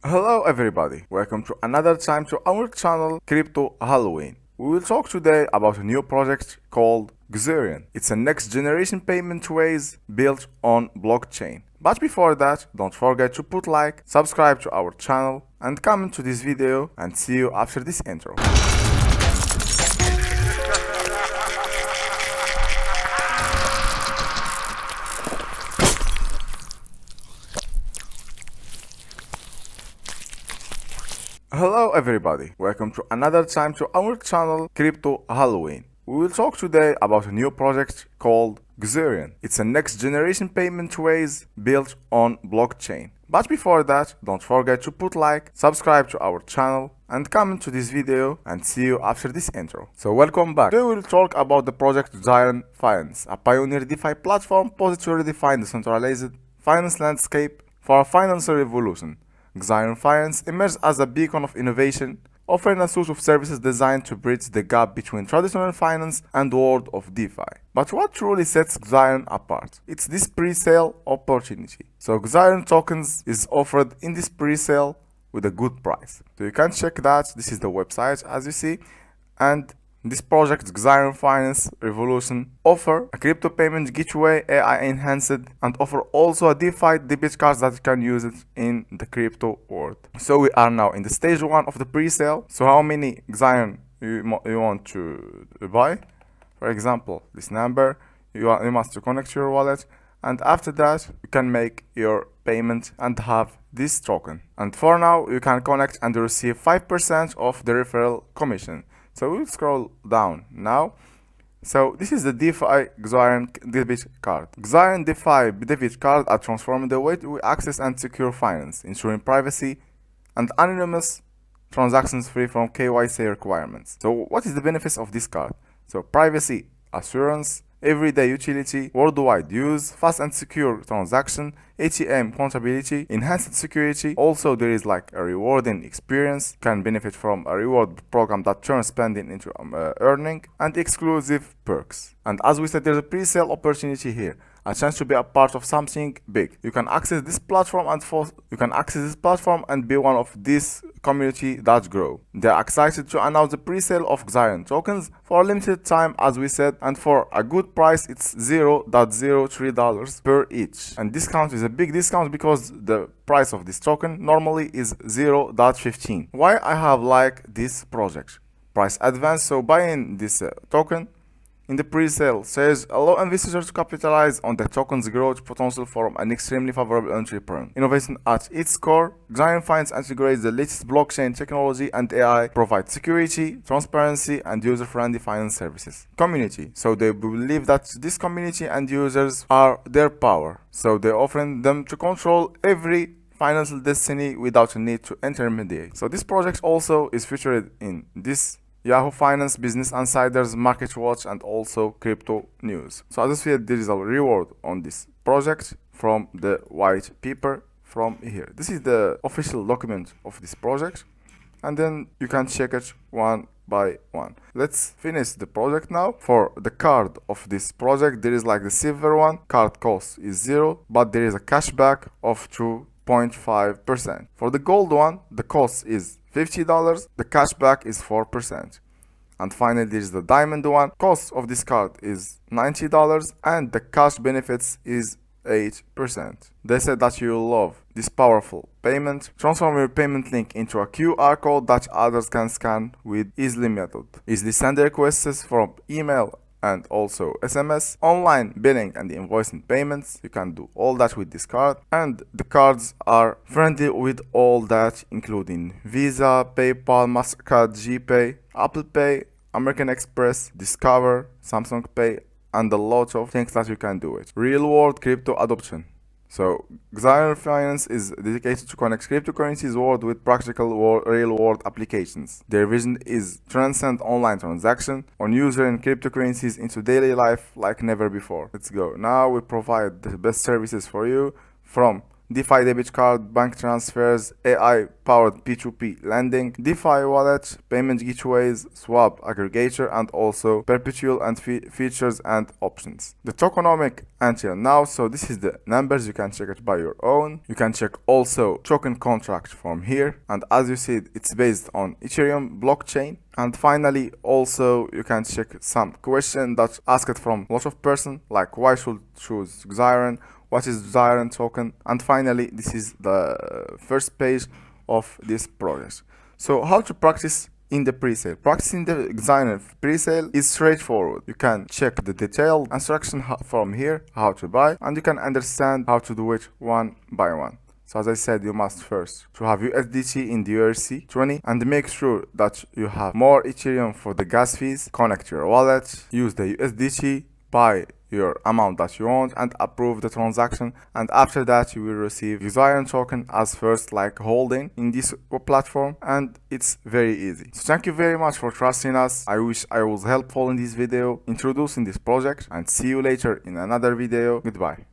Hello everybody, welcome to another time to our channel Crypto Halloween. We will talk today about a new project called Xuirin. It's a next generation payment ways built on blockchain. But before that, don't forget to put like, subscribe to our channel and comment to this video, and see you after this intro. Hello everybody, welcome to another time to our channel Crypto Halloween. We will talk today about a new project called Xuirin. It's a next generation payment ways built on blockchain. But before that, don't forget to put like, subscribe to our channel and comment to this video, and see you after this intro. So welcome back. Today we will talk about the project Xuirin Finance, a pioneer DeFi platform positioned to redefine the centralized finance landscape for a financial revolution. Xuirin Finance emerged as a beacon of innovation, offering a suite of services designed to bridge the gap between traditional finance and the world of DeFi. But what truly sets Xuirin apart? It's this pre-sale opportunity. So Xuirin tokens is offered in this pre-sale with a good price. So you can check that. This is the website as you see, and this project, Xuirin Finance Revolution, offer a crypto payment gateway, AI enhanced, and offer also a DeFi debit card that you can use it in the crypto world. So we are now in the stage 1 of the pre-sale. So how many Xuirin you want to buy? For example, this number, you must connect your wallet, and after that you can make your payment and have this token. And for now you can connect and receive 5% of the referral commission. So we'll scroll down now. So this is the DeFi Xuirin debit card. Xuirin DeFi debit card are transforming the way we access and secure finance, ensuring privacy and anonymous transactions free from KYC requirements. So what is the benefits of this card? So privacy assurance, everyday utility, worldwide use, fast and secure transaction, ATM compatibility, enhanced security. Also there is like a rewarding experience, can benefit from a reward program that turns spending into earning, and exclusive perks. And as we said, there's a pre-sale opportunity here, a chance to be a part of something big. You can access this platform and be one of this community that grow. They're excited to announce the pre-sale of Xuirin tokens for a limited time, as we said, and for a good price. It's $0.03 per each, and discount is a big discount because the price of this token normally is 0.15. Why I have like this project price advance? So buying this token in the pre-sale says allow investors to capitalize on the token's growth potential from an extremely favorable entry point. Innovation at its core, Xuirin Finance integrates the latest blockchain technology and AI, provides security, transparency, and user-friendly finance services. Community. So they believe that this community and users are their power. So they're offering them to control every financial destiny without a need to intermediate. So this project also is featured in this Yahoo Finance, Business Insiders, Market Watch, and also Crypto News. So as I said, there is a reward on this project from the white paper from here. This is the official document of this project, and then you can check it one by one. Let's finish the project now. For the card of this project, there is like the silver one. Card cost is 0, but there is a cashback of 2.5%. For the gold one, the cost is $50, the cashback is 4%. And finally, there is the diamond one. Cost of this card is $90 and the cash benefits is 8%. They said that you will love this powerful payment. Transform your payment link into a QR code that others can scan with easily method. Easily send requests from email and also SMS, online billing and invoicing payments. You can do all that with this card, and the cards are friendly with all that, including Visa, PayPal, MasterCard, GPay, Apple Pay, American Express, Discover, Samsung Pay, and a lot of things that you can do it. Real world crypto adoption. So Xuirin Finance is dedicated to connect cryptocurrencies world with practical real-world applications. Their vision is transcend online transaction on user and cryptocurrencies into daily life like never before. Let's go. Now we provide the best services for you, from DeFi debit card, bank transfers, AI-powered P2P lending, DeFi wallet, payment gateways, swap aggregator, and also perpetual and features and options. The tokenomic until now, so this is the numbers, you can check it by your own. You can check also token contract from here, and as you see, it's based on Ethereum blockchain. And finally, also you can check some question that's asked from a lot of person, like why should choose Xuirin, what is Xuirin token, and finally this is the first page of this project. So how to practice in the pre-sale. Practicing the Xuirin pre-sale is straightforward. You can check the detailed instruction from here, how to buy, and you can understand how to do it one by one. So as I said, you must first to have USDT in the ERC20 and make sure that you have more Ethereum for the gas fees. Connect your wallet, use the USDT, buy your amount that you want and approve the transaction, and after that you will receive Xuirin token as first like holding in this platform, and it's very easy. So thank you very much for trusting us. I wish I was helpful in this video introducing this project, and see you later in another video. Goodbye.